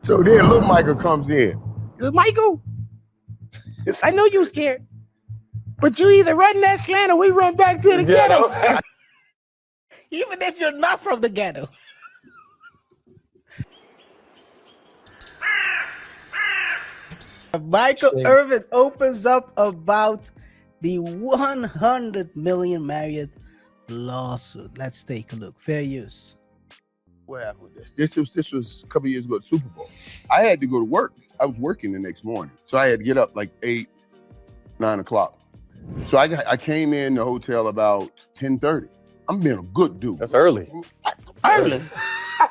So then little Michael comes in. He says, Michael, I know you scared, but you either run that slant or we run back to the ghetto. Even if you're not from the ghetto. Michael Irvin opens up about the 100 million Marriott lawsuit. Let's take a look. Fair use. What happened with this? This was a couple years ago at the Super Bowl. I had to go to work. I was working the next morning. So I had to get up like 8, 9 o'clock. So I came in the hotel about 10:30. I'm being a good dude. That's early. Early.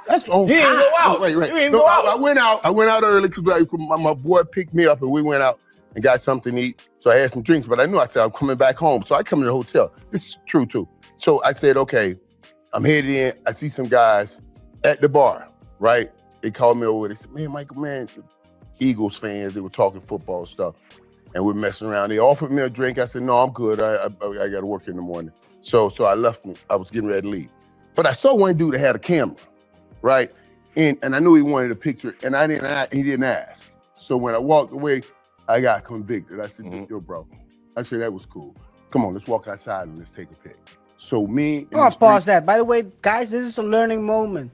That's on. You didn't go out. Right. You didn't No, go out. I went out. I went out early because my boy picked me up and we went out and got something to eat. So I had some drinks, but I knew I said I'm coming back home. So I come to the hotel. This is true too. So I said, okay, I'm headed in. I see some guys at the bar, right? They called me over. They said, man, Michael, man, Eagles fans, they were talking football stuff and we're messing around. They offered me a drink. I said, no, I'm good. I got to work in the morning. So I left. I was getting ready to leave. But I saw one dude that had a camera, right? And I knew he wanted a picture, and he didn't ask. So when I walked away, I got convicted. I said, yo, bro. I said, that was cool. Come on, let's walk outside and let's take a pic. So me. Oh, pause that. By the way, guys, this is a learning moment.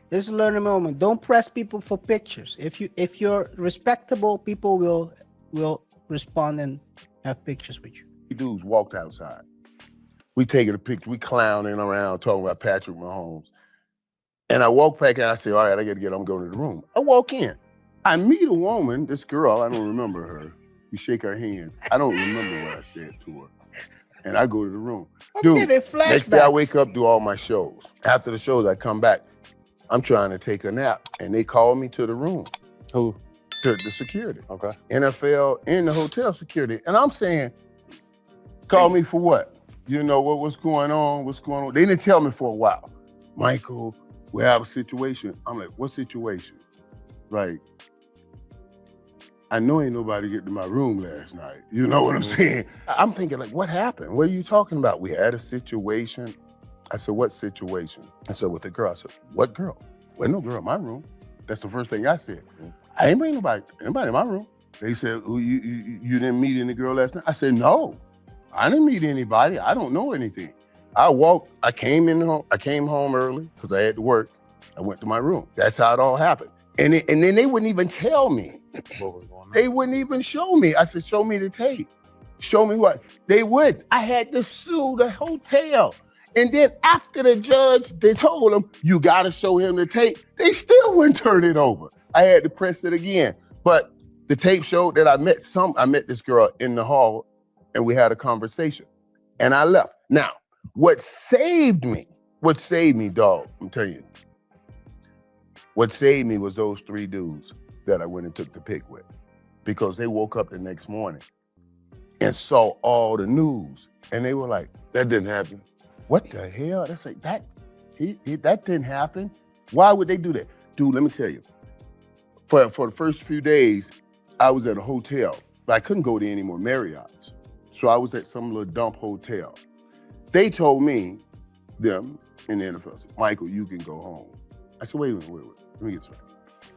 This is a learning moment. Don't press people for pictures. If you're respectable, people will respond and have pictures with you. Dudes walked outside. We taking a picture. We clowning around talking about Patrick Mahomes. And I walk back and I say, all right, I got to get up. I'm going to the room. I walk in. I meet a woman, this girl, I don't remember her. We shake her hand. I don't remember what I said to her. And I go to the room. Dude, next day I wake up, do all my shows. After the shows, I come back. I'm trying to take a nap. And they call me to the room. Who? To the security. Okay. NFL in the hotel security. And I'm saying, call me for what? You know, what's going on? What's going on? They didn't tell me for a while. Michael, we have a situation. I'm like, what situation? Like, I know ain't nobody get to my room last night. You know what I'm saying? I'm thinking like, what happened? What are you talking about? We had a situation. I said, what situation? I said, with the girl. I said, what girl? Well, no girl in my room. That's the first thing I said. I ain't bring nobody in my room. They said, oh, you didn't meet any girl last night? I said, no, I didn't meet anybody. I don't know anything. I came home early because I had to work. I went to my room. That's how it all happened. And then they wouldn't even tell me. What was going on? They wouldn't even show me. I said, show me the tape. Show me what? They would. I had to sue the hotel. And then after the judge, they told them, you got to show him the tape. They still wouldn't turn it over. I had to press it again. But the tape showed that I met this girl in the hall and we had a conversation and I left. Now, what saved me, dog, I'm telling you, what saved me was those 3 dudes that I went and took the pic with, because they woke up the next morning and saw all the news and they were like, that didn't happen. What the hell? That's like, that didn't happen. Why would they do that? Dude, let me tell you, for the first few days, I was at a hotel, but I couldn't go to any more Marriotts. So I was at some little dump hotel. They told me, them in the NFL, said, Michael, you can go home. I said, wait a minute, let me get this right.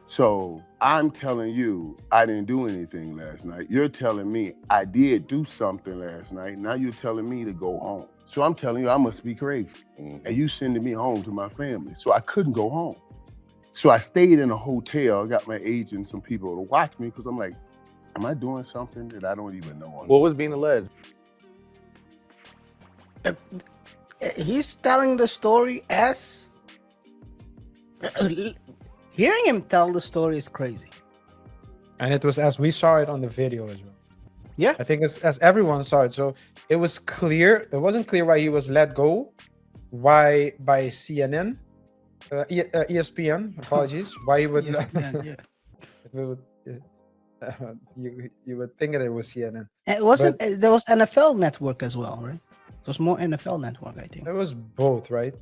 So I'm telling you, I didn't do anything last night. You're telling me I did do something last night. Now you're telling me to go home. So I'm telling you, I must be crazy. And you sending me home to my family. So I couldn't go home. So I stayed in a hotel, got my agent, some people to watch me, because I'm like, am I doing something that I don't even know? What was being alleged? He's telling the story as... Hearing him tell the story is crazy. And it was as we saw it on the video as well. Yeah. I think as everyone saw it. So it was clear. It wasn't clear why he was let go. Why by CNN, ESPN, apologies. Why he would... ESPN, yeah. You would think that it was CNN. It wasn't. There was NFL Network as well, right? It was more NFL Network, I think. It was both, right?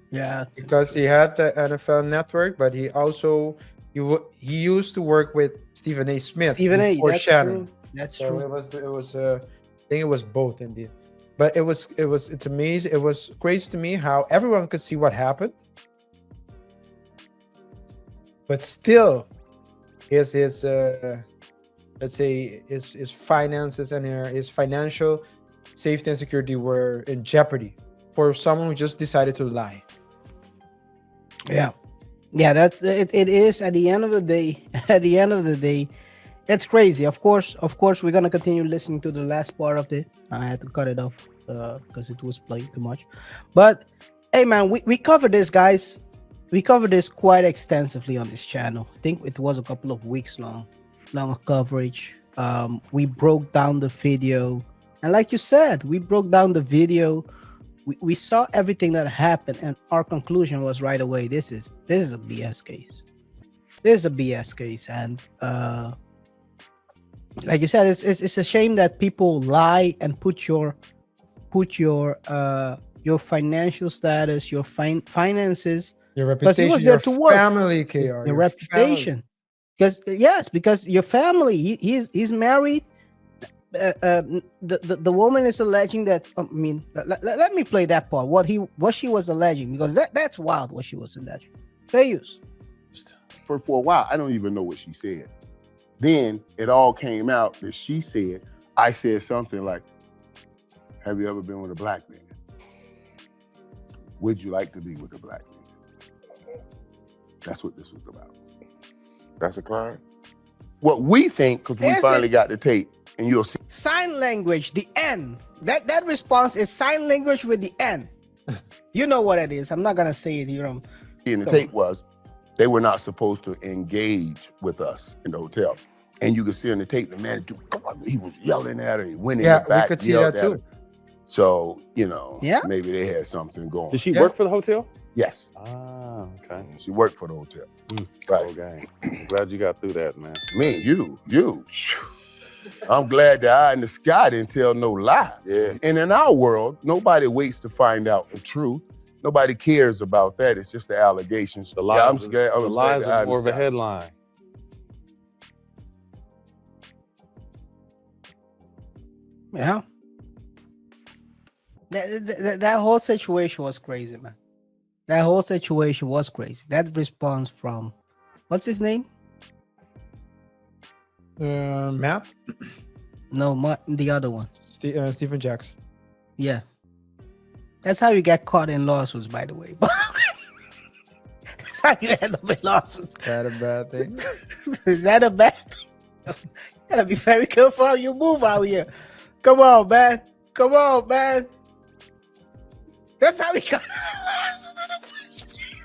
Yeah. Because he had the NFL Network, but he also he used to work with Stephen A. Smith. Stephen A. That's Shannon. true. That's so true. It was. I think it was both indeed. But it's amazing. It was crazy to me how everyone could see what happened, but still, his let's say his finances and his financial safety and security were in jeopardy for someone who just decided to lie. Yeah, that's it. It is at the end of the day. At the end of the day, it's crazy. Of course, we're gonna continue listening to the last part of it. I had to cut it off because it was playing too much. But hey, man, we covered this, guys. We covered this quite extensively on this channel. I think it was a couple of weeks long coverage. We broke down the video, and like you said, we broke down the video. We saw everything that happened, and our conclusion was right away: this is a BS case. This is a BS case, and like you said, it's a shame that people lie and put your financial status, your finances, Your because he reputation, was there your to work, family, KR, your your reputation. Because your family, he's married. The woman is alleging that. I mean, let me play that part. What she was alleging, because that's wild. What she was alleging. Fair use. For a while, I don't even know what she said. Then it all came out that she said, I said something like, have you ever been with a black man? Would you like to be with a black man? That's what this was about. That's a crime? What we think, because we This finally is- got the tape, and you'll see. Sign language, the N. That response is sign language with the N. You know what it is. I'm not gonna say it here. In the Come tape was, they were not supposed to engage with us in the hotel. And you could see on the tape, the manager, he was yelling at her. He went in Yeah, the back, we could see yelled that at too. her. So, Yeah. maybe they had something going. Did she Yeah. work for the hotel? Yes, Ah, okay. she worked for the hotel. Right. Okay. I'm glad you got through that, man. Me, you. Phew. I'm glad that I in the sky didn't tell no lie. Yeah. And in our world, nobody waits to find out the truth. Nobody cares about that. It's just the allegations. The lies, Yeah, I'm scared. the lies are more of a headline. Yeah. That whole situation was crazy, man. That whole situation was crazy. That response from, what's his name? Matt, No, the other one. Stephen Jackson. Yeah. That's how you get caught in lawsuits, by the way. That's how you end up in lawsuits. That a bad thing? Is that a bad thing? You gotta be very careful how you move out here. Come on, man. Come on, man. That's how we got in lawsuits in the first place.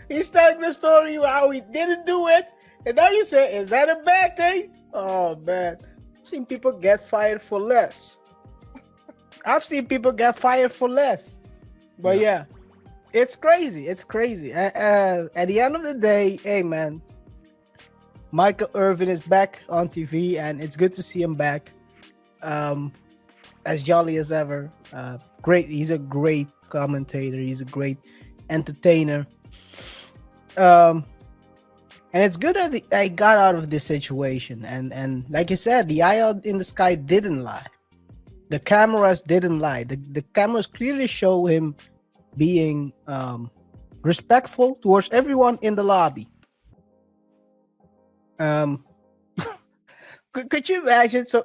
He's telling the story how he didn't do it, and now you say, is that a bad thing? Oh, man. I've seen people get fired for less. I've seen people get fired for less. But yeah, it's crazy. It's crazy. At the end of the day, hey, man, Michael Irvin is back on TV, and it's good to see him back. As jolly as ever. Great. He's a great commentator. He's a great entertainer. And it's good that I got out of this situation. And like you said, the eye out in the sky didn't lie. The cameras didn't lie. The cameras clearly show him being respectful towards everyone in the lobby. Could you imagine? So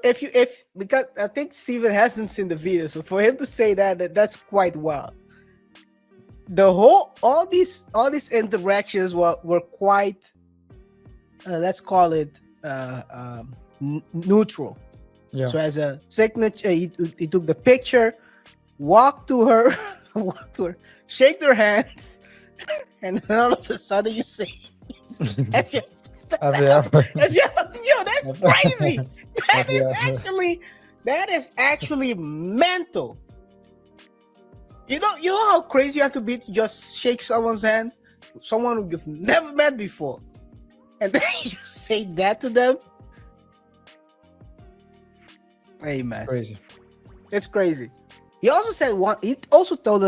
because I think Steven hasn't seen the video, so for him to say that's quite wild. All these interactions were quite let's call it neutral. Yeah. So as a signature, he took the picture, walked to her, shake their hands, and then all of a sudden you say, yo, that's crazy. That is actually mental. You know how crazy you have to be to just shake someone's hand, someone who you've never met before, and then you say that to them. Hey man, Crazy. it's crazy. He also said he also told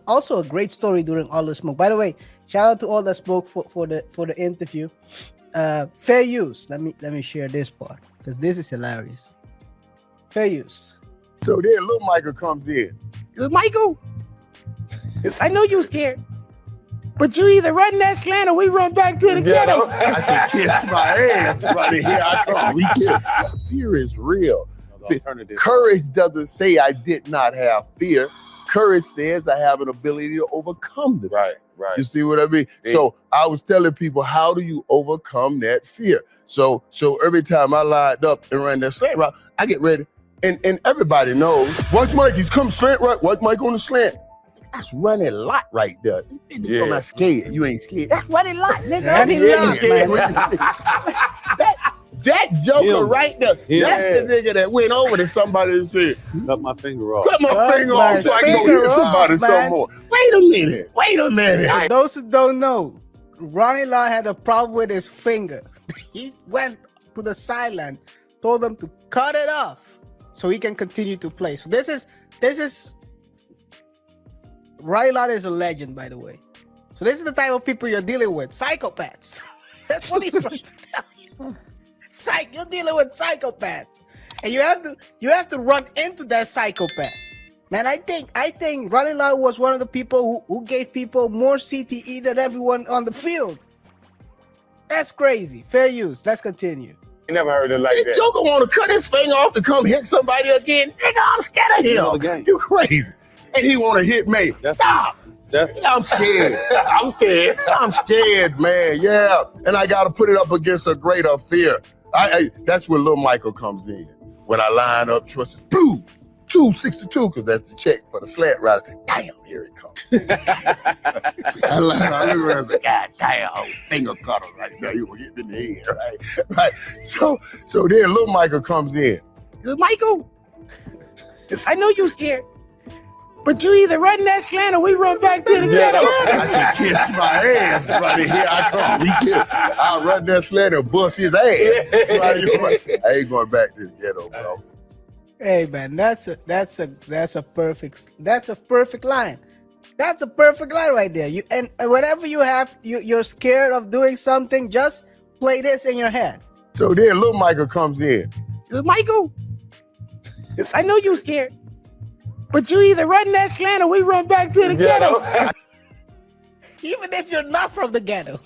also a great story during All the Smoke. By the way, shout out to All the Smoke for the interview. Fair use. Let me share this part because this is hilarious. Fair use. So then little Michael comes in. He says, Michael, I know you scared. But you either run that slant or we run back to the ghetto. I said, kiss my ass, buddy. Here I come. We kiss. Fear is real. Courage doesn't say I did not have fear. Courage says I have an ability to overcome the fear. Right. You see what I mean? Yeah. So I was telling people, how do you overcome that fear? So every time I lined up and ran that slant route, I get ready. And everybody knows, watch Mike, he's come slant right, watch Mike on the slant. That's running lot right there. You're not scared. You ain't scared. That's running lot, nigga. Running lot, man. That joker right there, that's the nigga that went over to somebody and said, cut my finger off. Cut my finger off so I can go hit somebody some more. Wait a minute. Those who don't know, Ronnie Law had a problem with his finger. He went to the sideline, told them to cut it off so he can continue to play. So this is Ronnie Law is a legend, by the way. So this is the type of people you're dealing with, psychopaths. That's what he's trying to tell you. You're dealing with psychopaths, and you have to run into that psychopath. Man, I think Ronnie Law was one of the people who gave people more CTE than everyone on the field. That's crazy. Fair use. Let's continue. You never heard it like that. Joker want to cut his finger off to come hit somebody again. Nigga, I'm scared of him. You crazy. And he want to hit me. Stop. I'm scared. I'm scared, man. Yeah. And I got to put it up against a greater fear. That's where little Michael comes in. When I line up, trust is boom, 262, because that's the check for the slant route. I say, damn, here it comes. I look around and say, God damn, finger cutter right there. You were hitting in the head, right? So then little Michael comes in. He says, Michael, I know you scared. But you either run that slant or we run back to the ghetto. I said, kiss my ass, buddy. Here I come. We kiss. I'll run that slant and bust his ass. I ain't going back to the ghetto, bro. Hey man, that's a perfect line. That's a perfect line right there. And whenever you're scared of doing something, just play this in your head. So then little Michael comes in. He says, Michael, I know you scared. But you either run that slant or we run back to the ghetto. Even if you're not from the ghetto.